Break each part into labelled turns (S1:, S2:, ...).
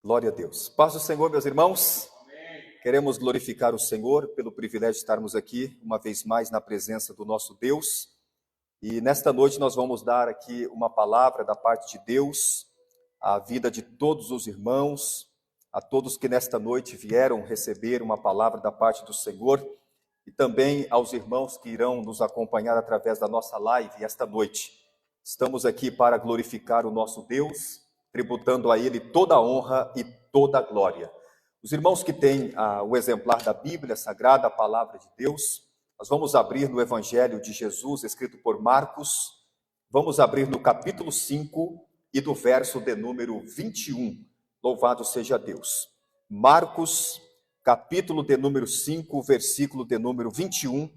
S1: Glória a Deus. Paz do Senhor, meus irmãos. Amém. Queremos glorificar o Senhor pelo privilégio de estarmos aqui uma vez mais na presença do nosso Deus. E nesta noite nós vamos dar aqui uma palavra da parte de Deus à vida de todos os irmãos, a todos que nesta noite vieram receber uma palavra da parte do Senhor e também aos irmãos que irão nos acompanhar através da nossa live esta noite. Estamos aqui para glorificar o nosso Deus, tributando a Ele toda a honra e toda a glória. Os irmãos que têm o exemplar da Bíblia Sagrada, a Palavra de Deus, nós vamos abrir no Evangelho de Jesus, escrito por Marcos, vamos abrir no capítulo 5 e do verso de número 21. Louvado seja Deus. Marcos, capítulo de número 5, versículo de número 21.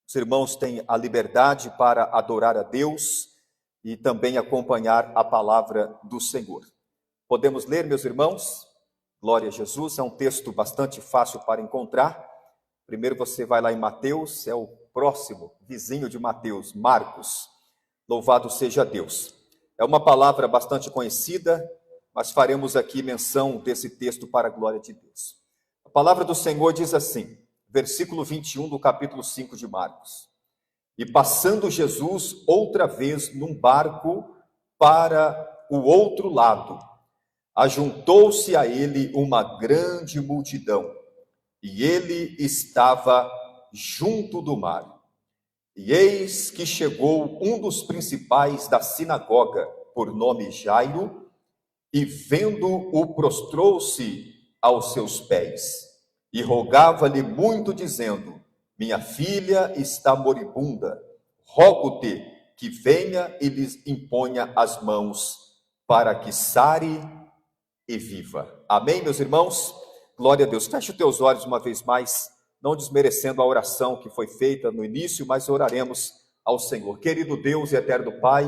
S1: Os irmãos têm a liberdade para adorar a Deus e também acompanhar a palavra do Senhor. Podemos ler, meus irmãos? Glória a Jesus, é um texto bastante fácil para encontrar. Primeiro você vai lá em Mateus, é o próximo vizinho de Mateus, Marcos. Louvado seja Deus. É uma palavra bastante conhecida, mas faremos aqui menção desse texto para a glória de Deus. A palavra do Senhor diz assim, versículo 21 do capítulo 5 de Marcos. E passando Jesus outra vez num barco para o outro lado, ajuntou-se a ele uma grande multidão, e ele estava junto do mar. E eis que chegou um dos principais da sinagoga, por nome Jairo, e vendo-o prostrou-se aos seus pés, e rogava-lhe muito, dizendo: minha filha está moribunda, rogo-te que venha e lhes imponha as mãos, para que sare e viva. Amém, meus irmãos? Glória a Deus. Feche os teus olhos uma vez mais, não desmerecendo a oração que foi feita no início, mas oraremos ao Senhor. Querido Deus e eterno Pai,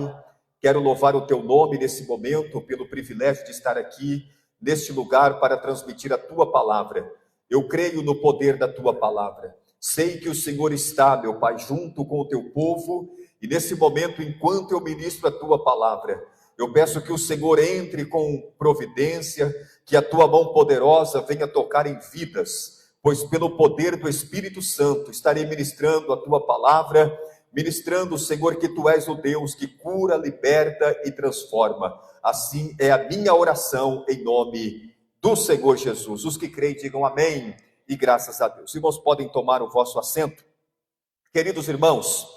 S1: quero louvar o teu nome nesse momento, pelo privilégio de estar aqui, neste lugar, para transmitir a tua palavra. Eu creio no poder da tua palavra. Sei que o Senhor está, meu Pai, junto com o teu povo, e nesse momento, enquanto eu ministro a tua palavra, eu peço que o Senhor entre com providência, que a tua mão poderosa venha tocar em vidas, pois pelo poder do Espírito Santo estarei ministrando a tua palavra, ministrando, Senhor, que tu és o Deus que cura, liberta e transforma. Assim é a minha oração em nome do Senhor Jesus. Os que creem digam amém e graças a Deus. Irmãos, podem tomar o vosso assento. Queridos irmãos,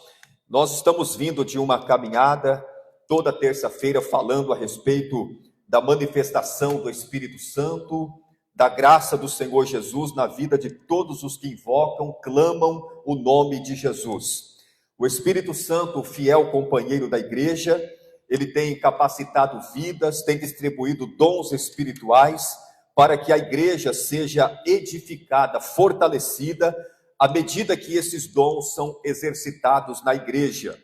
S1: nós estamos vindo de uma caminhada toda terça-feira falando a respeito da manifestação do Espírito Santo, da graça do Senhor Jesus na vida de todos os que invocam, clamam o nome de Jesus. O Espírito Santo, o fiel companheiro da igreja, ele tem capacitado vidas, tem distribuído dons espirituais para que a igreja seja edificada, fortalecida, à medida que esses dons são exercitados na igreja.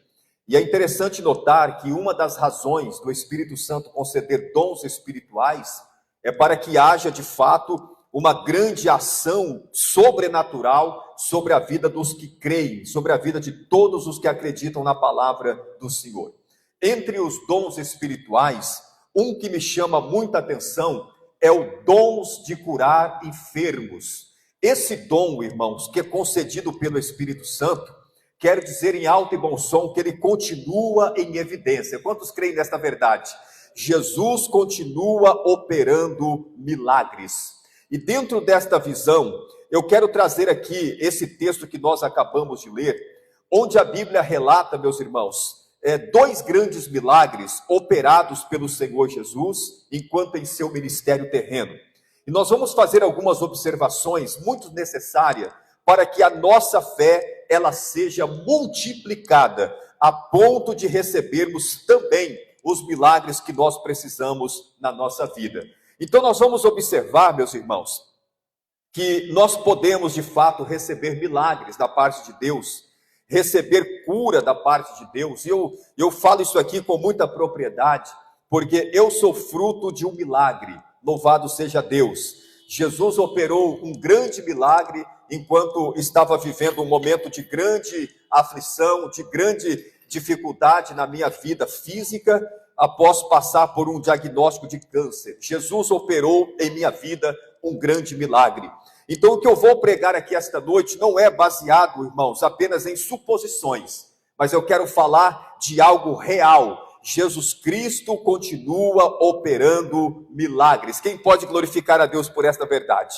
S1: E é interessante notar que uma das razões do Espírito Santo conceder dons espirituais é para que haja, de fato, uma grande ação sobrenatural sobre a vida dos que creem, sobre a vida de todos os que acreditam na palavra do Senhor. Entre os dons espirituais, um que me chama muita atenção é o dom de curar enfermos. Esse dom, irmãos, que é concedido pelo Espírito Santo, quero dizer em alto e bom som que ele continua em evidência. Quantos creem nesta verdade? Jesus continua operando milagres. E dentro desta visão, eu quero trazer aqui esse texto que nós acabamos de ler, onde a Bíblia relata, meus irmãos, dois grandes milagres operados pelo Senhor Jesus, enquanto em seu ministério terreno. E nós vamos fazer algumas observações muito necessárias para que a nossa fé ela seja multiplicada a ponto de recebermos também os milagres que nós precisamos na nossa vida. Então nós vamos observar, meus irmãos, que nós podemos de fato receber milagres da parte de Deus, receber cura da parte de Deus. E eu falo isso aqui com muita propriedade, porque eu sou fruto de um milagre. Louvado seja Deus. Jesus operou um grande milagre enquanto estava vivendo um momento de grande aflição, de grande dificuldade na minha vida física. após passar por um diagnóstico de câncer. Jesus operou em minha vida um grande milagre. Então, o que eu vou pregar aqui esta noite não é baseado, irmãos, apenas em suposições, mas eu quero falar de algo real. Jesus Cristo continua operando milagres. Quem pode glorificar a Deus por esta verdade?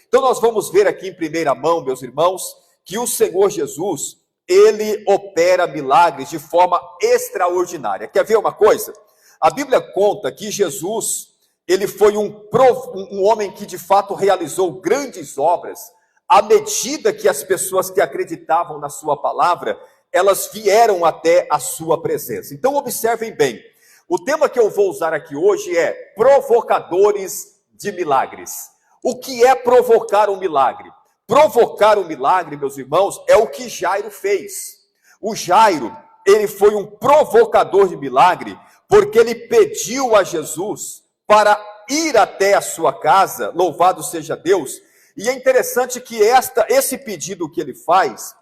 S1: Então, nós vamos ver aqui em primeira mão, meus irmãos, que o Senhor Jesus, ele opera milagres de forma extraordinária. Quer ver uma coisa? A Bíblia conta que Jesus, ele foi um homem que de fato realizou grandes obras, à medida que as pessoas que acreditavam na sua palavra, elas vieram até a sua presença. Então observem bem, o tema que eu vou usar aqui hoje é provocadores de milagres. O que é provocar um milagre? Provocar um milagre, meus irmãos, é o que Jairo fez. O Jairo, ele foi um provocador de milagre, porque ele pediu a Jesus para ir até a sua casa, louvado seja Deus. E é interessante que esse pedido que ele faz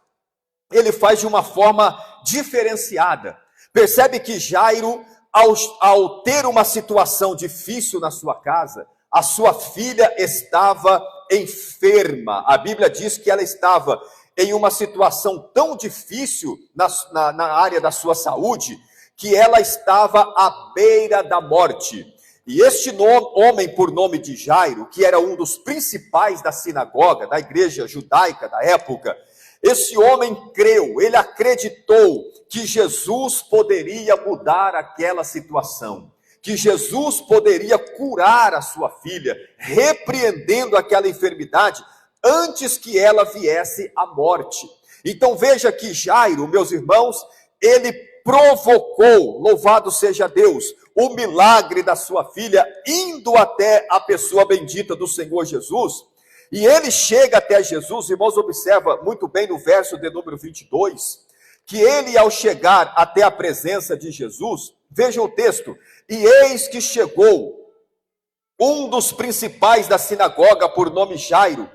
S1: de uma forma diferenciada. Percebe que Jairo, ao ter uma situação difícil na sua casa, a sua filha estava enferma. A Bíblia diz que ela estava em uma situação tão difícil na área da sua saúde, que ela estava à beira da morte. E este homem por nome de Jairo, que era um dos principais da sinagoga, da igreja judaica da época, esse homem creu, ele acreditou que Jesus poderia mudar aquela situação, que Jesus poderia curar a sua filha, repreendendo aquela enfermidade antes que ela viesse à morte. Então veja que Jairo, meus irmãos, ele provocou, louvado seja Deus, o milagre da sua filha, indo até a pessoa bendita do Senhor Jesus. E ele chega até Jesus, irmãos, observa muito bem no verso de número 22, que ele, ao chegar até a presença de Jesus, veja o texto, e eis que chegou um dos principais da sinagoga por nome Jairo,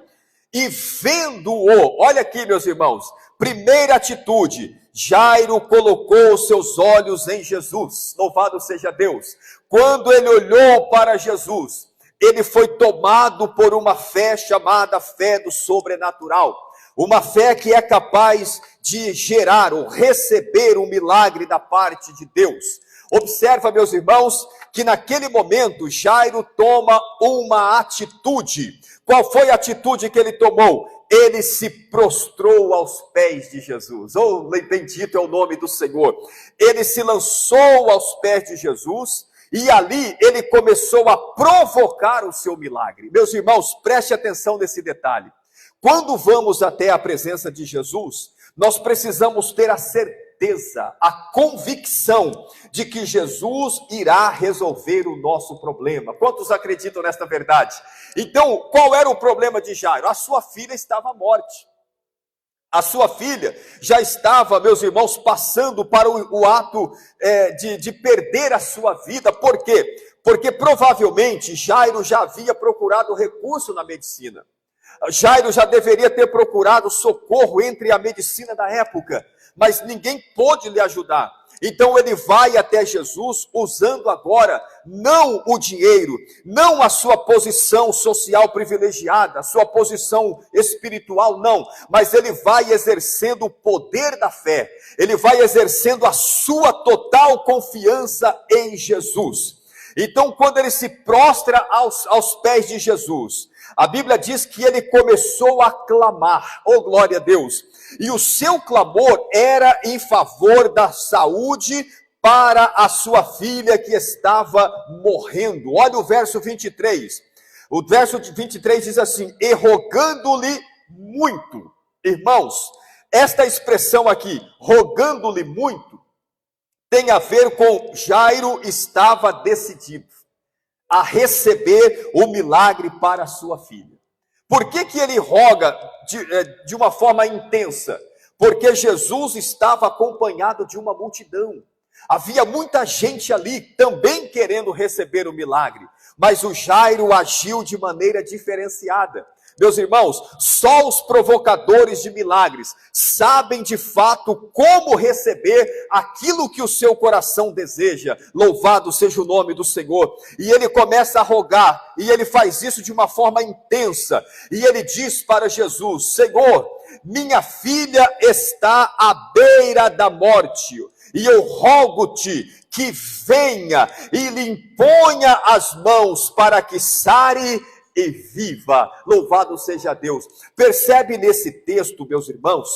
S1: e vendo-o, olha aqui, meus irmãos, primeira atitude, Jairo colocou os seus olhos em Jesus, louvado seja Deus. Quando ele olhou para Jesus, ele foi tomado por uma fé chamada fé do sobrenatural, uma fé que é capaz de gerar ou receber um milagre da parte de Deus. Observa, meus irmãos, que naquele momento Jairo toma uma atitude. Qual foi a atitude que ele tomou? Ele se prostrou aos pés de Jesus. Oh, bendito é o nome do Senhor. Ele se lançou aos pés de Jesus e ali ele começou a provocar o seu milagre. Meus irmãos, preste atenção nesse detalhe. Quando vamos até a presença de Jesus, nós precisamos ter a certeza, a convicção de que Jesus irá resolver o nosso problema. Quantos acreditam nesta verdade? Então, qual era o problema de Jairo? A sua filha estava à morte. A sua filha já estava, meus irmãos, passando para o ato de perder a sua vida. Por quê? Porque provavelmente Jairo já havia procurado recurso na medicina. Jairo já deveria ter procurado socorro entre a medicina da época, mas ninguém pôde lhe ajudar. Então ele vai até Jesus usando agora não o dinheiro, não a sua posição social privilegiada, a sua posição espiritual, não, mas ele vai exercendo o poder da fé, ele vai exercendo a sua total confiança em Jesus. Então quando ele se prostra aos pés de Jesus, a Bíblia diz que ele começou a clamar, oh glória a Deus, e o seu clamor era em favor da saúde para a sua filha que estava morrendo. Olha o verso 23, o verso 23 diz assim, e rogando-lhe muito. Irmãos, esta expressão aqui, rogando-lhe muito, tem a ver com Jairo estava decidido a receber o milagre para a sua filha. Por que ele roga de uma forma intensa? Porque Jesus estava acompanhado de uma multidão. Havia muita gente ali também querendo receber o milagre, mas o Jairo agiu de maneira diferenciada. Meus irmãos, só os provocadores de milagres sabem de fato como receber aquilo que o seu coração deseja. Louvado seja o nome do Senhor. E ele começa a rogar, e ele faz isso de uma forma intensa. E ele diz para Jesus: Senhor, minha filha está à beira da morte, e eu rogo-te que venha e lhe imponha as mãos para que sare e viva. Louvado seja Deus. Percebe nesse texto, meus irmãos,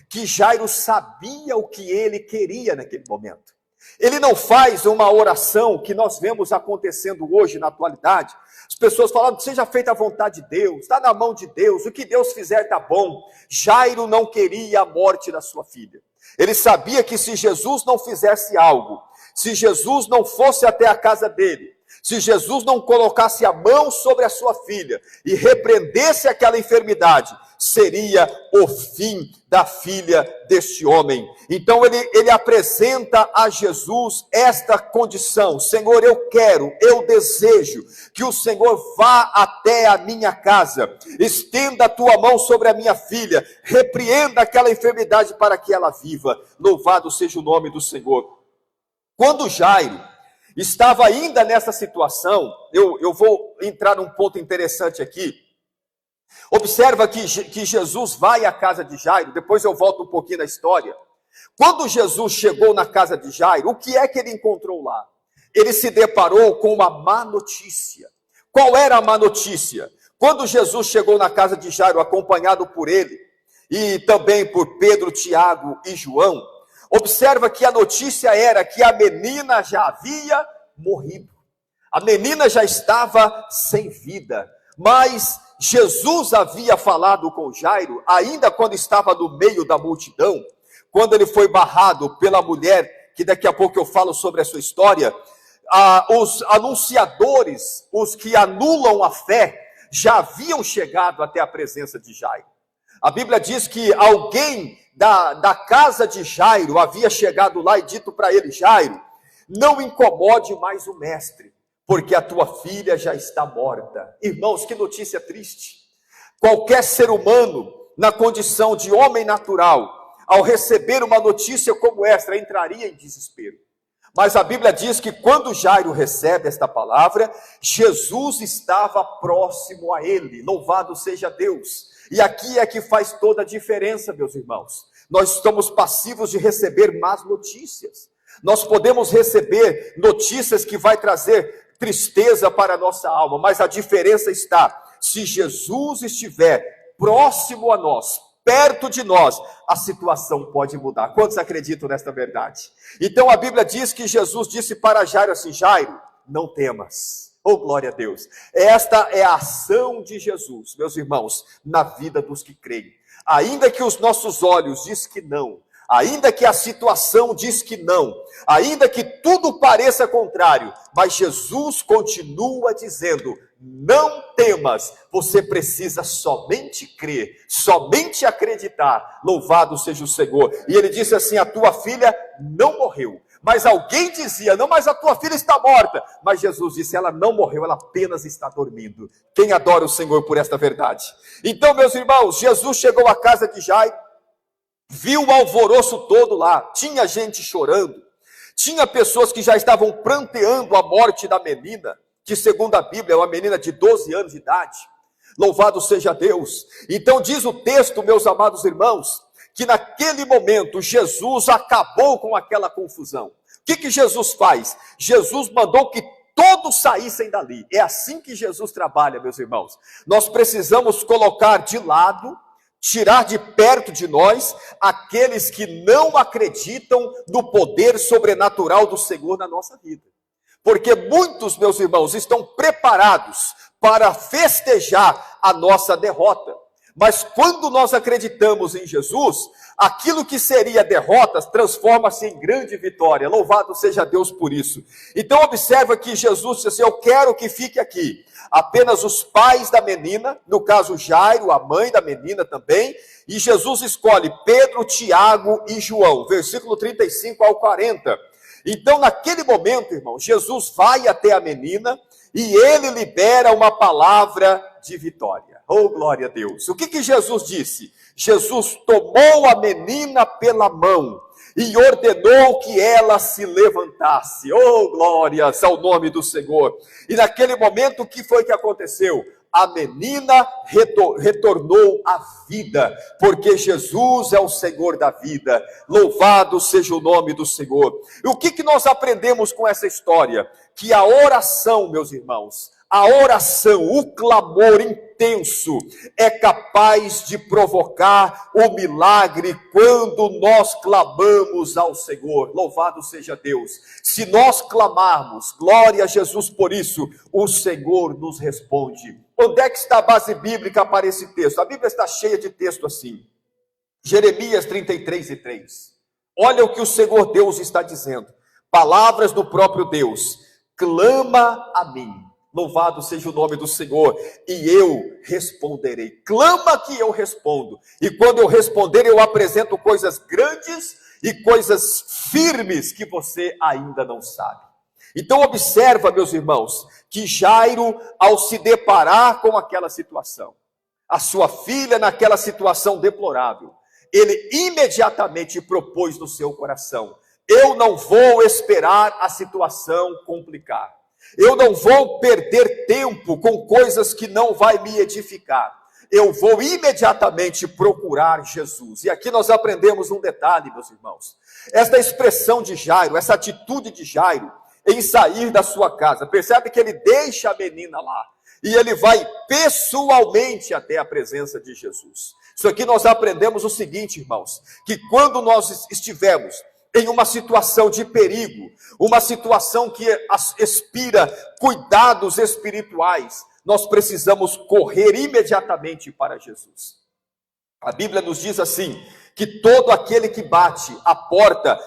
S1: que Jairo sabia o que ele queria naquele momento. Ele não faz uma oração que nós vemos acontecendo hoje na atualidade. As pessoas falam que seja feita a vontade de Deus, está na mão de Deus, o que Deus fizer está bom. Jairo não queria a morte da sua filha. Ele sabia que se Jesus não fizesse algo, se Jesus não fosse até a casa dele, se Jesus não colocasse a mão sobre a sua filha e repreendesse aquela enfermidade, seria o fim da filha deste homem. Então ele apresenta a Jesus esta condição: Senhor, eu desejo que o Senhor vá até a minha casa, estenda a tua mão sobre a minha filha, repreenda aquela enfermidade para que ela viva. Louvado seja o nome do Senhor. Quando Jairo estava ainda nessa situação, eu vou entrar num ponto interessante aqui. Observa que Jesus vai à casa de Jairo, depois eu volto um pouquinho na história. Quando Jesus chegou na casa de Jairo, o que é que ele encontrou lá? Ele se deparou com uma má notícia. Qual era a má notícia? Quando Jesus chegou na casa de Jairo, acompanhado por ele, e também por Pedro, Tiago e João, observa que a notícia era que a menina já havia morrido. A menina já estava sem vida. Mas Jesus havia falado com Jairo, ainda quando estava no meio da multidão, quando ele foi barrado pela mulher, que daqui a pouco eu falo sobre a sua história. Os anunciadores, os que anulam a fé, já haviam chegado até a presença de Jairo. A Bíblia diz que alguém da casa de Jairo havia chegado lá e dito para ele: Jairo, não incomode mais o mestre, porque a tua filha já está morta. Irmãos, que notícia triste. Qualquer ser humano, na condição de homem natural, ao receber uma notícia como esta, entraria em desespero. Mas a Bíblia diz que quando Jairo recebe esta palavra, Jesus estava próximo a ele. Louvado seja Deus. E aqui é que faz toda a diferença, meus irmãos. Nós estamos passivos de receber más notícias. Nós podemos receber notícias que vai trazer tristeza para a nossa alma, mas a diferença está: se Jesus estiver próximo a nós, perto de nós, a situação pode mudar. Quantos acreditam nesta verdade? Então a Bíblia diz que Jesus disse para Jairo assim: Jairo, não temas. Oh, glória a Deus. Esta é a ação de Jesus, meus irmãos, na vida dos que creem. Ainda que os nossos olhos diz que não, ainda que a situação diz que não, ainda que tudo pareça contrário, mas Jesus continua dizendo: não temas, você precisa somente crer, somente acreditar. Louvado seja o Senhor. E ele disse assim: a tua filha não morreu. Mas alguém dizia: não, mas a tua filha está morta. Mas Jesus disse: ela não morreu, ela apenas está dormindo. Quem adora o Senhor por esta verdade? Então, meus irmãos, Jesus chegou à casa de Jairo, viu o alvoroço todo lá, tinha gente chorando, tinha pessoas que já estavam pranteando a morte da menina, que segundo a Bíblia é uma menina de 12 anos de idade. Louvado seja Deus. Então diz o texto, meus amados irmãos, que naquele momento Jesus acabou com aquela confusão. O que Jesus faz? Jesus mandou que todos saíssem dali. É assim que Jesus trabalha, meus irmãos. Nós precisamos colocar de lado, tirar de perto de nós aqueles que não acreditam no poder sobrenatural do Senhor na nossa vida. Porque muitos, meus irmãos, estão preparados para festejar a nossa derrota. Mas quando nós acreditamos em Jesus, aquilo que seria derrota transforma-se em grande vitória. Louvado seja Deus por isso. Então observa que Jesus disse assim: eu quero que fique aqui apenas os pais da menina, no caso Jairo, a mãe da menina também, e Jesus escolhe Pedro, Tiago e João, versículo 35 ao 40. Então naquele momento, irmão, Jesus vai até a menina e ele libera uma palavra de vitória. Oh, glória a Deus. O que Jesus disse? Jesus tomou a menina pela mão e ordenou que ela se levantasse. Oh, glórias ao nome do Senhor. E naquele momento, o que foi que aconteceu? A menina retornou à vida, porque Jesus é o Senhor da vida. Louvado seja o nome do Senhor. E o que nós aprendemos com essa história? Que a oração, meus irmãos, a oração, o clamor intenso é capaz de provocar o milagre quando nós clamamos ao Senhor. Louvado seja Deus. Se nós clamarmos, glória a Jesus por isso, o Senhor nos responde. Onde é que está a base bíblica para esse texto? A Bíblia está cheia de texto assim. Jeremias 33:3. Olha o que o Senhor Deus está dizendo. Palavras do próprio Deus. Clama a mim. Louvado seja o nome do Senhor, e eu responderei. Clama que eu respondo. E quando eu responder, eu apresento coisas grandes e coisas firmes que você ainda não sabe. Então observa, meus irmãos, que Jairo, ao se deparar com aquela situação, a sua filha naquela situação deplorável, ele imediatamente propôs no seu coração: eu não vou esperar a situação complicar. Eu não vou perder tempo com coisas que não vai me edificar. Eu vou imediatamente procurar Jesus. E aqui nós aprendemos um detalhe, meus irmãos. Esta expressão de Jairo, essa atitude de Jairo em sair da sua casa. Percebe que ele deixa a menina lá e ele vai pessoalmente até a presença de Jesus. Isso aqui nós aprendemos o seguinte, irmãos, que quando nós estivermos em uma situação de perigo, uma situação que expira cuidados espirituais, nós precisamos correr imediatamente para Jesus. A Bíblia nos diz assim, que todo aquele que bate a porta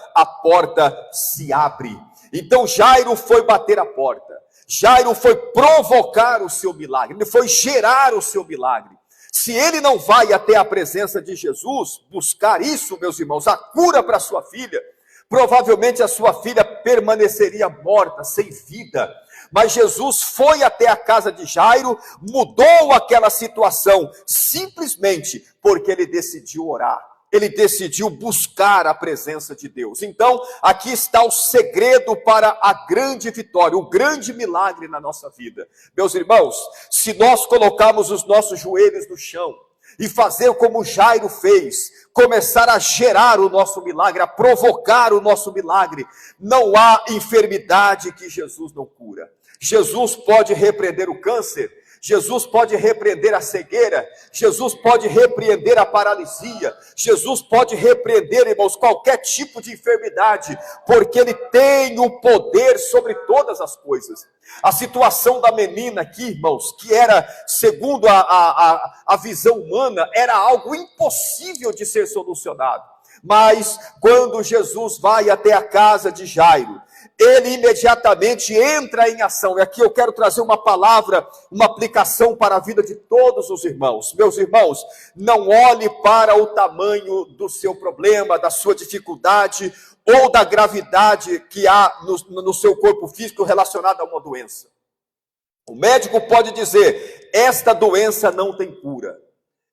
S1: se abre. Então Jairo foi bater a porta, Jairo foi provocar o seu milagre, ele foi gerar o seu milagre. Se ele não vai até a presença de Jesus, buscar isso, meus irmãos, a cura para sua filha, provavelmente a sua filha permaneceria morta, sem vida. Mas Jesus foi até a casa de Jairo, mudou aquela situação, simplesmente porque ele decidiu orar. Ele decidiu buscar a presença de Deus. Então, aqui está o segredo para a grande vitória, o grande milagre na nossa vida. Meus irmãos, se nós colocarmos os nossos joelhos no chão e fazer como Jairo fez, começar a gerar o nosso milagre, a provocar o nosso milagre, não há enfermidade que Jesus não cura. Jesus pode repreender o câncer, Jesus pode repreender a cegueira, Jesus pode repreender a paralisia, Jesus pode repreender, irmãos, qualquer tipo de enfermidade, porque Ele tem o poder sobre todas as coisas. A situação da menina aqui, irmãos, que era, segundo a visão humana, era algo impossível de ser solucionado. Mas quando Jesus vai até a casa de Jairo, ele imediatamente entra em ação. E aqui eu quero trazer uma palavra, uma aplicação para a vida de todos os irmãos. Meus irmãos, não olhe para o tamanho do seu problema, da sua dificuldade ou da gravidade que há no seu corpo físico relacionada a uma doença. O médico pode dizer: esta doença não tem cura,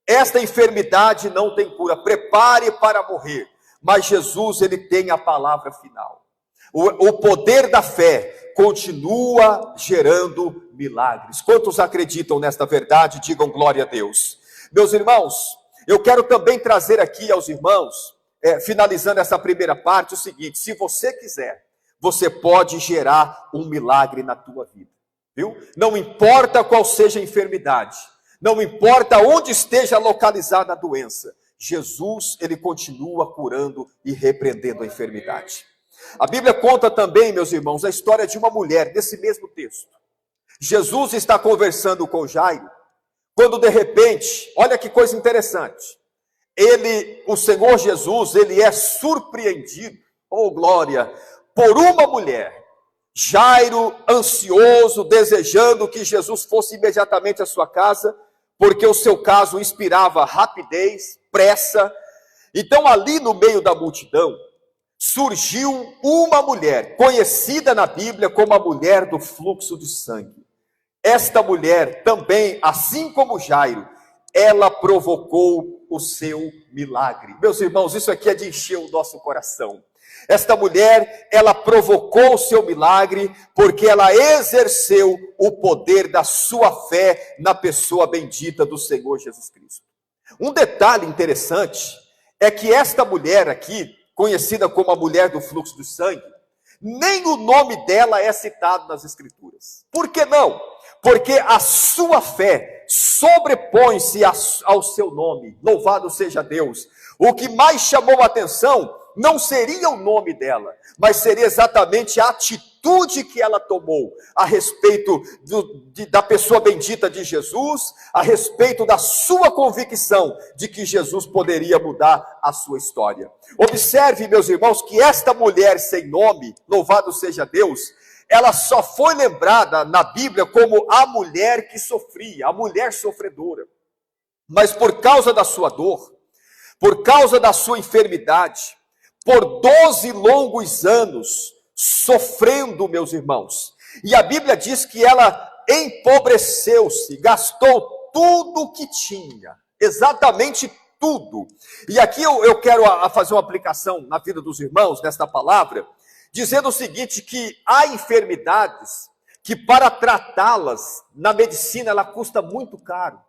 S1: esta enfermidade não tem cura, prepare para morrer. Mas Jesus, ele tem a palavra final. O poder da fé continua gerando milagres. Quantos acreditam nesta verdade? Digam glória a Deus. Meus irmãos, eu quero também trazer aqui aos irmãos, finalizando essa primeira parte, o seguinte: se você quiser, você pode gerar um milagre na tua vida, viu? Não importa qual seja a enfermidade, não importa onde esteja localizada a doença, Jesus, ele continua curando e repreendendo a enfermidade. A Bíblia conta também, meus irmãos, a história de uma mulher, nesse mesmo texto. Jesus está conversando com Jairo, quando de repente, olha que coisa interessante, o Senhor Jesus, ele é surpreendido, oh glória, por uma mulher. Jairo, ansioso, desejando que Jesus fosse imediatamente à sua casa, porque o seu caso inspirava rapidez, pressa. Então ali no meio da multidão, surgiu uma mulher, conhecida na Bíblia como a mulher do fluxo de sangue. esta mulher também, assim como Jairo, ela provocou o seu milagre. Meus irmãos, isso aqui é de encher o nosso coração. Esta mulher, ela provocou o seu milagre porque ela exerceu o poder da sua fé na pessoa bendita do Senhor Jesus Cristo. Um detalhe interessante é que esta mulher aqui, conhecida como a mulher do fluxo do sangue, nem o nome dela é citado nas Escrituras. Por que não? Porque a sua fé sobrepõe-se ao seu nome. Louvado seja Deus. O que mais chamou a atenção não seria o nome dela, mas seria exatamente a atitude que ela tomou a respeito da pessoa bendita de Jesus, a respeito da sua convicção de que Jesus poderia mudar a sua história. Observe, meus irmãos, que esta mulher sem nome, louvado seja Deus, ela só foi lembrada na Bíblia como a mulher que sofria, a mulher sofredora. Mas por causa da sua dor, por causa da sua enfermidade, por 12 longos anos, sofrendo, meus irmãos. E a Bíblia diz que ela empobreceu-se, gastou tudo o que tinha, exatamente tudo. E aqui eu quero fazer uma aplicação na vida dos irmãos, nesta palavra, dizendo o seguinte, que há enfermidades que para tratá-las na medicina ela custa muito caro.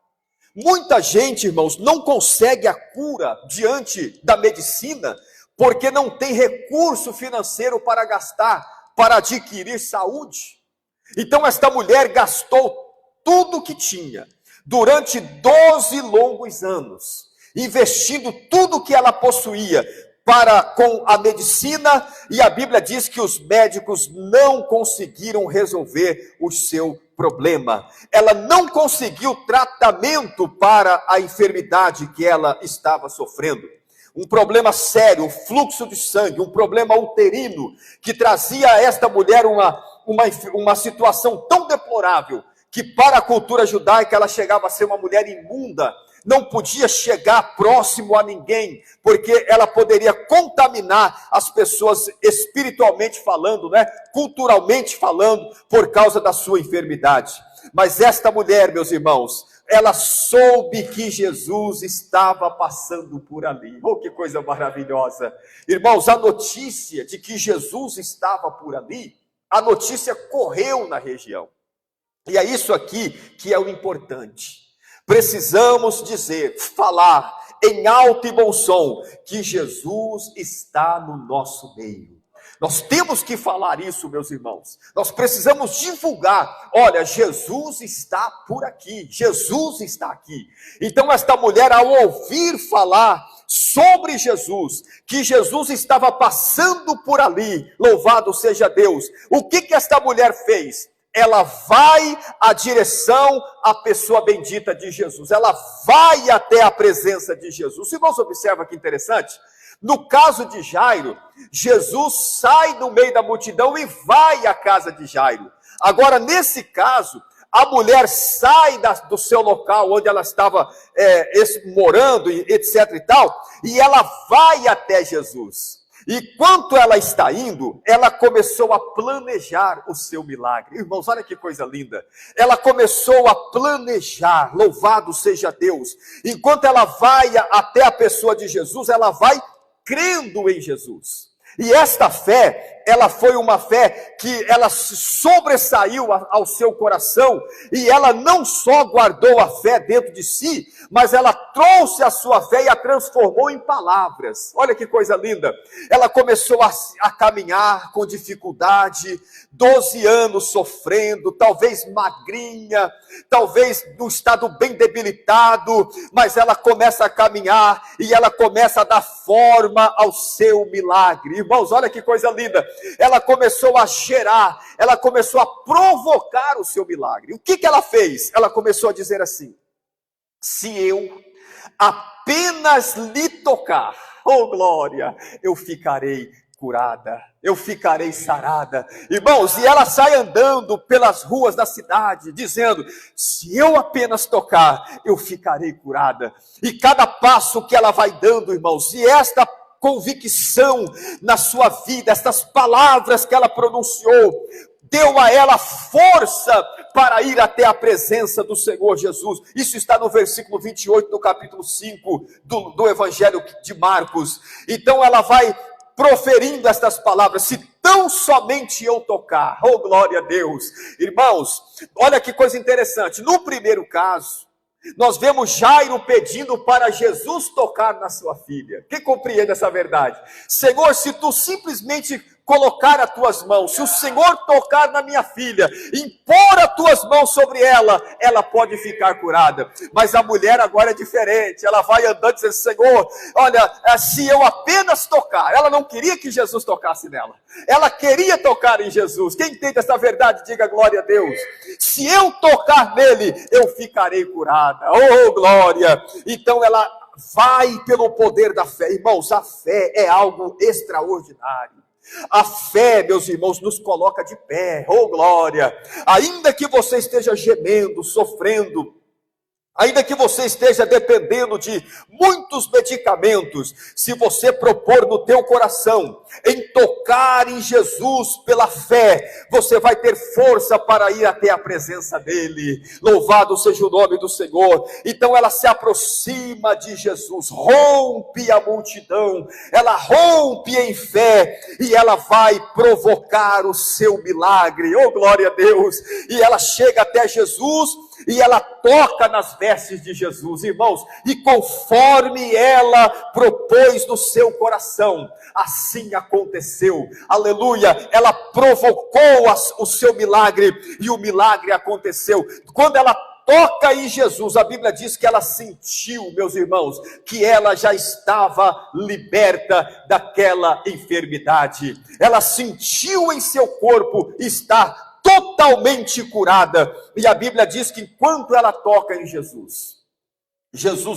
S1: Muita gente, irmãos, não consegue a cura diante da medicina porque não tem recurso financeiro para gastar, para adquirir saúde. Então esta mulher gastou tudo o que tinha durante 12 longos anos, investindo tudo o que ela possuía com a medicina, e a Bíblia diz que os médicos não conseguiram resolver o seu problema. Ela não conseguiu tratamento para a enfermidade que ela estava sofrendo. Um problema sério, um fluxo de sangue, um problema uterino, que trazia a esta mulher uma situação tão deplorável, que para a cultura judaica ela chegava a ser uma mulher imunda, não podia chegar próximo a ninguém, porque ela poderia contaminar as pessoas espiritualmente falando, culturalmente falando, por causa da sua enfermidade. Mas esta mulher, meus irmãos, ela soube que Jesus estava passando por ali. Oh, que coisa maravilhosa! Irmãos, a notícia de que Jesus estava por ali, a notícia correu na região. E é isso aqui que é o importante. Precisamos falar em alto e bom som, que Jesus está no nosso meio. Nós temos que falar isso, meus irmãos. Nós precisamos divulgar. Olha, Jesus está por aqui. Jesus está aqui. Então esta mulher, ao ouvir falar sobre Jesus, que Jesus estava passando por ali, louvado seja Deus. O que esta mulher fez? Ela vai à direção à pessoa bendita de Jesus. Ela vai até a presença de Jesus. Se você observa que interessante, no caso de Jairo, Jesus sai do meio da multidão e vai à casa de Jairo. Agora, nesse caso, a mulher sai do seu local onde ela estava morando, etc e tal, e ela vai até Jesus. E quando ela está indo, ela começou a planejar o seu milagre. Irmãos, olha que coisa linda. Ela começou a planejar, louvado seja Deus. Enquanto ela vai até a pessoa de Jesus, ela vai crendo em Jesus. E esta fé, ela foi uma fé que ela se sobressaiu ao seu coração, e ela não só guardou a fé dentro de si, mas ela trouxe a sua fé e a transformou em palavras. Olha que coisa linda. Ela começou a caminhar com dificuldade, 12 anos sofrendo, talvez magrinha, talvez num estado bem debilitado, mas ela começa a caminhar e ela começa a dar forma ao seu milagre. Irmãos, olha que coisa linda. Ela começou a gerar, ela começou a provocar o seu milagre. O que ela fez? Ela começou a dizer assim: se eu apenas lhe tocar, oh glória, eu ficarei curada, eu ficarei sarada. Irmãos, e ela sai andando pelas ruas da cidade, dizendo: se eu apenas tocar, eu ficarei curada. E cada passo que ela vai dando, irmãos, e esta convicção na sua vida, estas palavras que ela pronunciou, deu a ela força para ir até a presença do Senhor Jesus. Isso está no versículo 28 do capítulo 5 do Evangelho de Marcos. Então ela vai proferindo estas palavras: se tão somente eu tocar. Oh, glória a Deus. Irmãos, olha que coisa interessante. No primeiro caso, nós vemos Jairo pedindo para Jesus tocar na sua filha. Quem compreende essa verdade? Senhor, se tu simplesmente colocar as tuas mãos, se o Senhor tocar na minha filha, impor as tuas mãos sobre ela, ela pode ficar curada. Mas a mulher agora é diferente, ela vai andando dizendo: Senhor, olha, se eu apenas tocar. Ela não queria que Jesus tocasse nela, ela queria tocar em Jesus. Quem entende essa verdade, diga glória a Deus. Se eu tocar nele, eu ficarei curada. Oh, glória! Então ela vai pelo poder da fé. Irmãos, a fé é algo extraordinário. A fé, meus irmãos, nos coloca de pé. Oh, glória! Ainda que você esteja gemendo, sofrendo, ainda que você esteja dependendo de muitos medicamentos, se você propor no teu coração em tocar em Jesus pela fé, você vai ter força para ir até a presença dele. Louvado seja o nome do Senhor. Então ela se aproxima de Jesus, rompe a multidão, ela rompe em fé e ela vai provocar o seu milagre. Oh, glória a Deus! E ela chega até Jesus e ela toca nas vestes de Jesus, irmãos, e conforme ela propôs no seu coração, assim aconteceu. Aleluia! Ela provocou o seu milagre e o milagre aconteceu. Quando ela toca em Jesus, a Bíblia diz que ela sentiu, meus irmãos, que ela já estava liberta daquela enfermidade. Ela sentiu em seu corpo estar totalmente curada. E a Bíblia diz que enquanto ela toca em Jesus,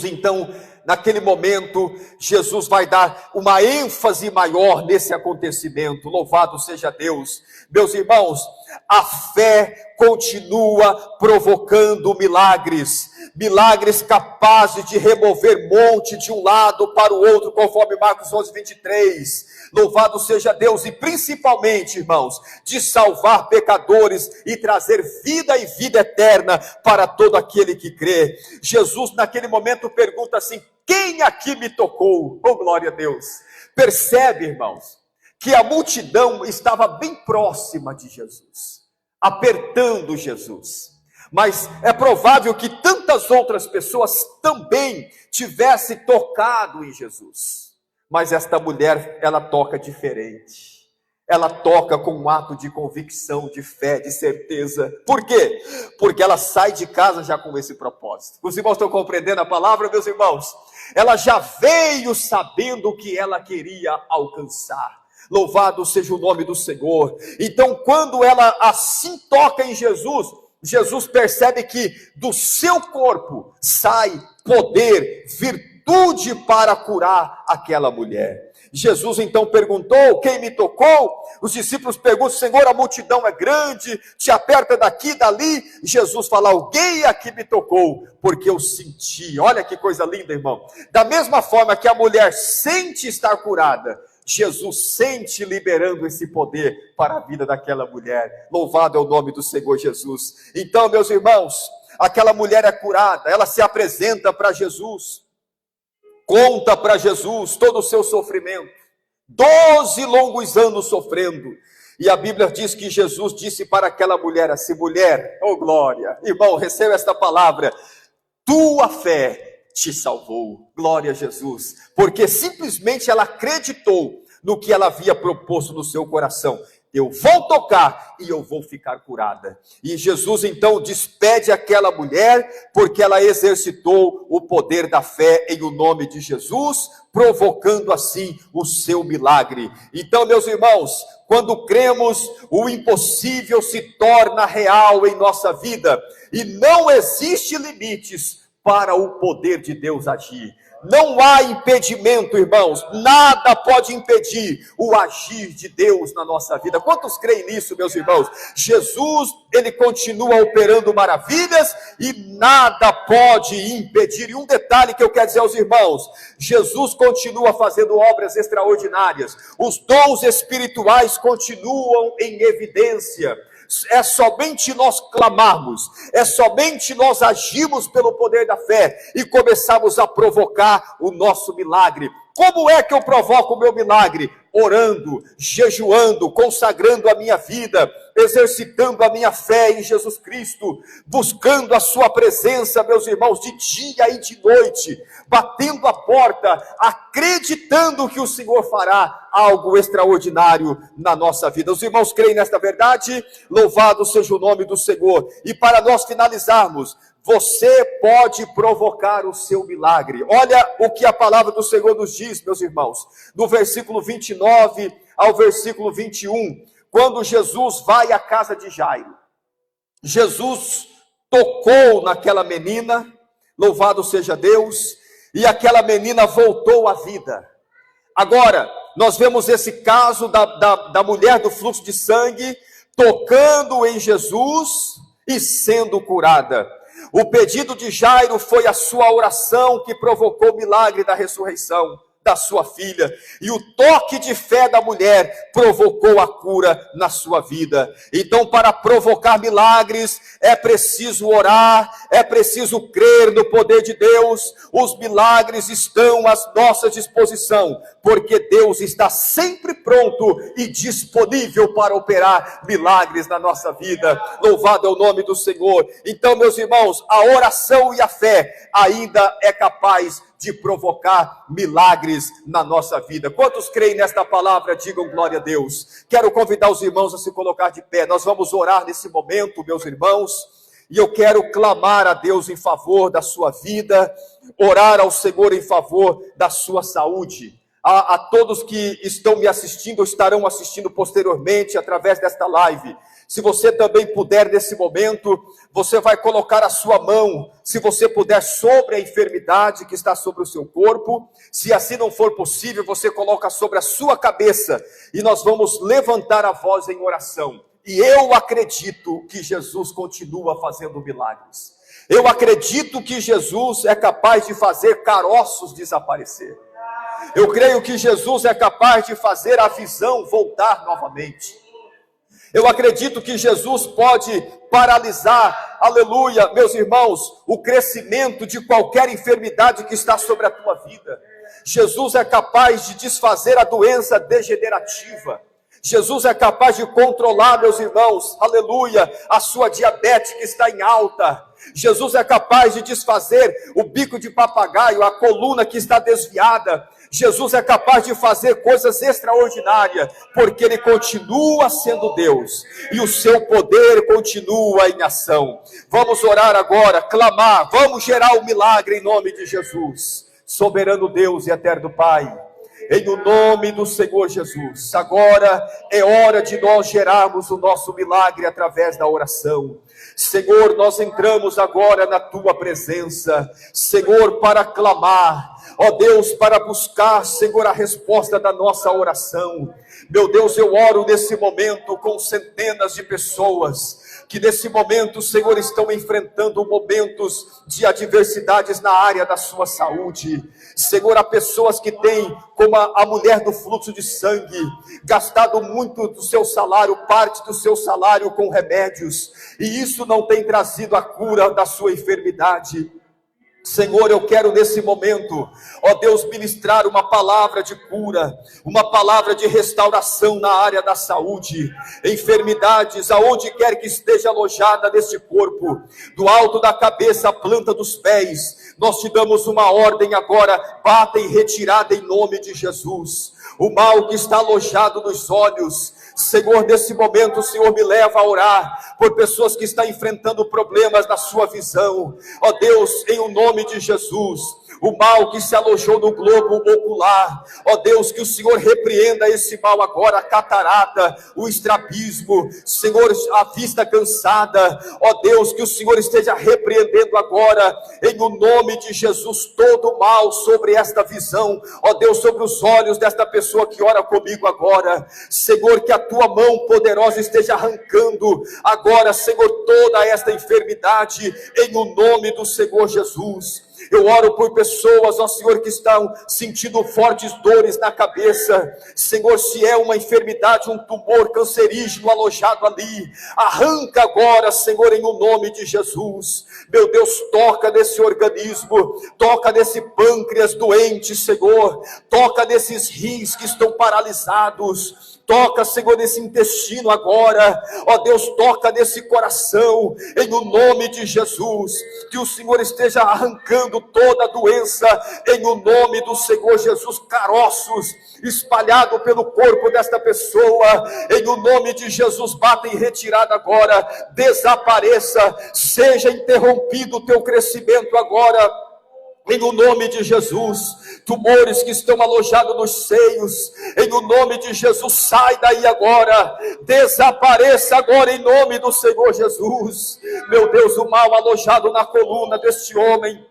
S1: então, naquele momento, Jesus vai dar uma ênfase maior nesse acontecimento. Louvado seja Deus. Meus irmãos, a fé continua provocando milagres, milagres capazes de remover monte de um lado para o outro, conforme Marcos 11:23. Louvado seja Deus, e principalmente, irmãos, de salvar pecadores e trazer vida e vida eterna para todo aquele que crê. Jesus naquele momento pergunta assim: quem aqui me tocou? Oh, glória a Deus. Percebe, irmãos, que a multidão estava bem próxima de Jesus, apertando Jesus. Mas é provável que tantas outras pessoas também tivessem tocado em Jesus. Mas esta mulher, ela toca diferente. Ela toca com um ato de convicção, de fé, de certeza. Por quê? Porque ela sai de casa já com esse propósito. Os irmãos estão compreendendo a palavra, meus irmãos? Ela já veio sabendo o que ela queria alcançar. Louvado seja o nome do Senhor. Então, quando ela assim toca em Jesus, Jesus percebe que do seu corpo sai poder, virtude para curar aquela mulher. Jesus então perguntou: quem me tocou? Os discípulos perguntam: Senhor, a multidão é grande, te aperta daqui e dali. Jesus fala: alguém aqui me tocou, porque eu senti. Olha que coisa linda, irmão. Da mesma forma que a mulher sente estar curada, Jesus sente liberando esse poder para a vida daquela mulher. Louvado é o nome do Senhor Jesus. Então, meus irmãos, aquela mulher é curada, ela se apresenta para Jesus, conta para Jesus todo o seu sofrimento, 12 longos anos sofrendo, e a Bíblia diz que Jesus disse para aquela mulher assim: mulher, oh glória, irmão, receba esta palavra, tua fé te salvou. Glória a Jesus, porque simplesmente ela acreditou no que ela havia proposto no seu coração: eu vou tocar e eu vou ficar curada. E Jesus então despede aquela mulher, porque ela exercitou o poder da fé em o nome de Jesus, provocando assim o seu milagre. Então, meus irmãos, quando cremos, o impossível se torna real em nossa vida, e não existe limites para o poder de Deus agir. Não há impedimento, irmãos, nada pode impedir o agir de Deus na nossa vida. Quantos creem nisso, meus irmãos? Jesus, ele continua operando maravilhas e nada pode impedir. E um detalhe que eu quero dizer aos irmãos: Jesus continua fazendo obras extraordinárias, os dons espirituais continuam em evidência. É somente nós clamarmos, é somente nós agirmos pelo poder da fé e começarmos a provocar o nosso milagre. Como é que eu provoco o meu milagre? Orando, jejuando, consagrando a minha vida, exercitando a minha fé em Jesus Cristo, buscando a sua presença, meus irmãos, de dia e de noite, batendo a porta, acreditando que o Senhor fará algo extraordinário na nossa vida. Os irmãos creem nesta verdade? Louvado seja o nome do Senhor. E para nós finalizarmos, você pode provocar o seu milagre. Olha o que a palavra do Senhor nos diz, meus irmãos, do versículo 29 ao versículo 21, quando Jesus vai à casa de Jairo. Jesus tocou naquela menina, louvado seja Deus, e aquela menina voltou à vida. Agora, nós vemos esse caso da mulher do fluxo de sangue, tocando em Jesus e sendo curada. O pedido de Jairo foi a sua oração que provocou o milagre da ressurreição da sua filha, e o toque de fé da mulher provocou a cura na sua vida. Então, para provocar milagres, é preciso orar, é preciso crer no poder de Deus. Os milagres estão à nossa disposição, porque Deus está sempre pronto e disponível para operar milagres na nossa vida. Louvado é o nome do Senhor. Então, meus irmãos, a oração e a fé ainda é capaz de provocar milagres na nossa vida. Quantos creem nesta palavra? Digam glória a Deus. Quero convidar os irmãos a se colocar de pé. Nós vamos orar nesse momento, meus irmãos, e eu quero clamar a Deus em favor da sua vida, orar ao Senhor em favor da sua saúde. A todos que estão me assistindo ou estarão assistindo posteriormente através desta live, se você também puder nesse momento, você vai colocar a sua mão, se você puder, sobre a enfermidade que está sobre o seu corpo. Se assim não for possível, você coloca sobre a sua cabeça, e nós vamos levantar a voz em oração. E eu acredito que Jesus continua fazendo milagres. Eu acredito que Jesus é capaz de fazer caroços desaparecer. Eu creio que Jesus é capaz de fazer a visão voltar novamente. Eu acredito que Jesus pode paralisar, aleluia, meus irmãos, o crescimento de qualquer enfermidade que está sobre a tua vida. Jesus é capaz de desfazer a doença degenerativa. Jesus é capaz de controlar, meus irmãos, aleluia, a sua diabetes que está em alta. Jesus é capaz de desfazer o bico de papagaio, a coluna que está desviada. Jesus é capaz de fazer coisas extraordinárias, porque Ele continua sendo Deus, e o seu poder continua em ação. Vamos orar agora, clamar, vamos gerar o milagre em nome de Jesus. Soberano Deus e eterno Pai, em o nome do Senhor Jesus, agora é hora de nós gerarmos o nosso milagre através da oração. Senhor, nós entramos agora na Tua presença, Senhor, para clamar, ó Deus, para buscar, Senhor, a resposta da nossa oração. Meu Deus, eu oro nesse momento com centenas de pessoas, que nesse momento, Senhor, estão enfrentando momentos de adversidades na área da sua saúde. Senhor, há pessoas que têm, como a mulher do fluxo de sangue, gastado muito do seu salário, parte do seu salário com remédios, e isso não tem trazido a cura da sua enfermidade. Senhor, eu quero nesse momento, ó Deus, ministrar uma palavra de cura, uma palavra de restauração na área da saúde. Enfermidades, aonde quer que esteja alojada neste corpo, do alto da cabeça à planta dos pés, nós te damos uma ordem agora, bata em retirada em nome de Jesus. O mal que está alojado nos olhos, Senhor, nesse momento o Senhor me leva a orar por pessoas que estão enfrentando problemas na sua visão. Ó Deus, em o nome de Jesus, o mal que se alojou no globo ocular, ó Deus, que o Senhor repreenda esse mal agora, a catarata, o estrabismo, Senhor, a vista cansada, ó Deus, que o Senhor esteja repreendendo agora, em o nome de Jesus, todo o mal sobre esta visão, ó Deus, sobre os olhos desta pessoa que ora comigo agora. Senhor, que a tua mão poderosa esteja arrancando agora, Senhor, toda esta enfermidade, em o nome do Senhor Jesus. Eu oro por pessoas, ó Senhor, que estão sentindo fortes dores na cabeça. Senhor, se é uma enfermidade, um tumor cancerígeno alojado ali, arranca agora, Senhor, em o nome de Jesus. Meu Deus, toca nesse organismo, toca nesse pâncreas doente, Senhor, toca nesses rins que estão paralisados, toca, Senhor, nesse intestino agora, ó Deus, toca nesse coração, em o nome de Jesus, que o Senhor esteja arrancando toda a doença, em o nome do Senhor Jesus, caroços espalhado pelo corpo desta pessoa, em o nome de Jesus, bata em retirada agora, desapareça, seja interrompido o teu crescimento agora, em o nome de Jesus. Tumores que estão alojados nos seios, em o nome de Jesus, sai daí agora, desapareça agora em nome do Senhor Jesus. Meu Deus, o mal alojado na coluna deste homem,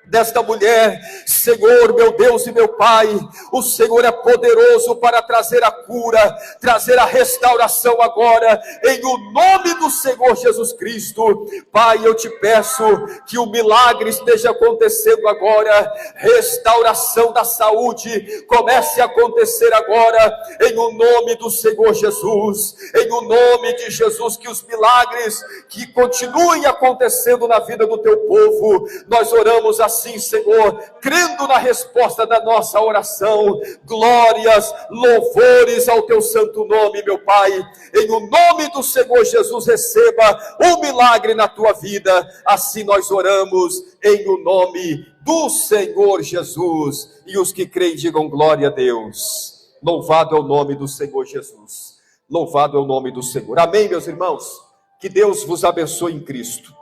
S1: desta mulher, Senhor, meu Deus e meu Pai, o Senhor é poderoso para trazer a cura, trazer a restauração agora, em o nome do Senhor Jesus Cristo. Pai, eu te peço que o milagre esteja acontecendo agora, restauração da saúde comece a acontecer agora, em o nome do Senhor Jesus, em o nome de Jesus, que os milagres que continuem acontecendo na vida do teu povo. Nós oramos assim, Senhor, crendo na resposta da nossa oração. Glórias, louvores ao teu santo nome, meu Pai. Em o nome do Senhor Jesus, receba um milagre na tua vida. Assim nós oramos, em o nome do Senhor Jesus. E os que creem digam glória a Deus. Louvado é o nome do Senhor Jesus. Louvado é o nome do Senhor. Amém, meus irmãos? Que Deus vos abençoe em Cristo.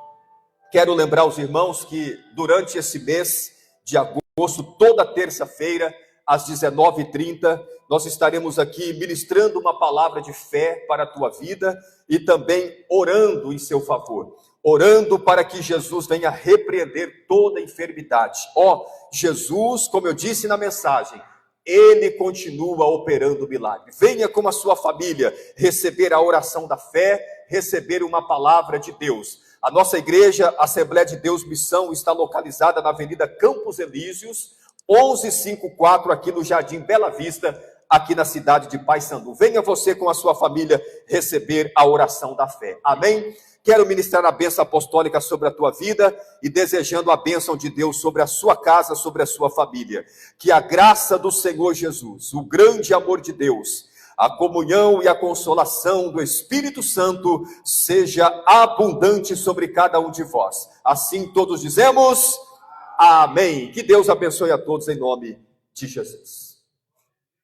S1: Quero lembrar os irmãos que durante esse mês de agosto, toda terça-feira, às 19h30, nós estaremos aqui ministrando uma palavra de fé para a tua vida e também orando em seu favor. Orando para que Jesus venha repreender toda enfermidade. Jesus, como eu disse na mensagem, Ele continua operando milagre. Venha com a sua família receber a oração da fé, receber uma palavra de Deus. A nossa igreja, Assembleia de Deus Missão, está localizada na Avenida Campos Elíseos, 1154, aqui no Jardim Bela Vista, aqui na cidade de Paysandu. Venha você com a sua família receber a oração da fé. Amém? Quero ministrar a bênção apostólica sobre a tua vida e desejando a bênção de Deus sobre a sua casa, sobre a sua família. Que a graça do Senhor Jesus, o grande amor de Deus, a comunhão e a consolação do Espírito Santo seja abundante sobre cada um de vós. Assim todos dizemos, amém. Que Deus abençoe a todos em nome de Jesus.